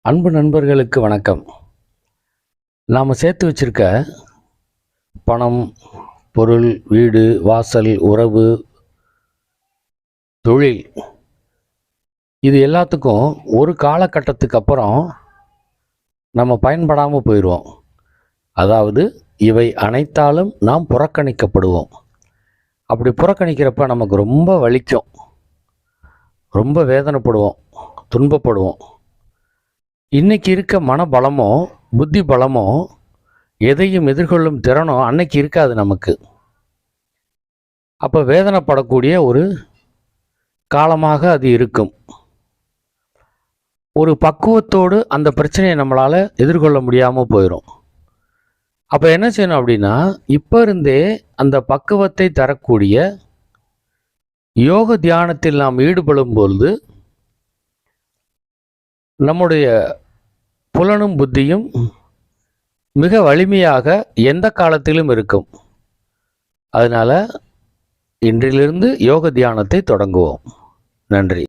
அன்பு நண்பர்களுக்கு வணக்கம். நாம் சேர்த்து வச்சிருக்க பணம், பொருள், வீடு, வாசல், உறவு, தொழில், இது எல்லாத்துக்கும் ஒரு காலகட்டத்துக்கு அப்புறம் நம்ம பயன்படாமல் போயிடுவோம். அதாவது இவை அனைத்தாலும் நாம் புறக்கணிக்கப்படுவோம். அப்படி புறக்கணிக்கிறப்ப நமக்கு ரொம்ப வலிக்கும், ரொம்ப வேதனைப்படுவோம், துன்பப்படுவோம். இன்னைக்கு இருக்க மனபலமோ புத்தி பலமோ எதையும் எதிர்கொள்ளும் திறனோ அன்னைக்கு இருக்காது நமக்கு. அப்போ வேதனைப்படக்கூடிய ஒரு காலமாக அது இருக்கும். ஒரு பக்குவத்தோடு அந்த பிரச்சனையை நம்மளால் எதிர்கொள்ள முடியாமல் போயிடும். அப்போ என்ன செய்யணும் அப்படின்னா, இப்போ இருந்தே அந்த பக்குவத்தை தரக்கூடிய யோக தியானத்தில் நாம் ஈடுபடும் பொழுது நம்முடைய புலனும் புத்தியும் மிக வலிமையாக எந்த காலத்திலும் இருக்கும். அதனால் இன்றிலிருந்து யோக தியானத்தை தொடங்குவோம். நன்றி.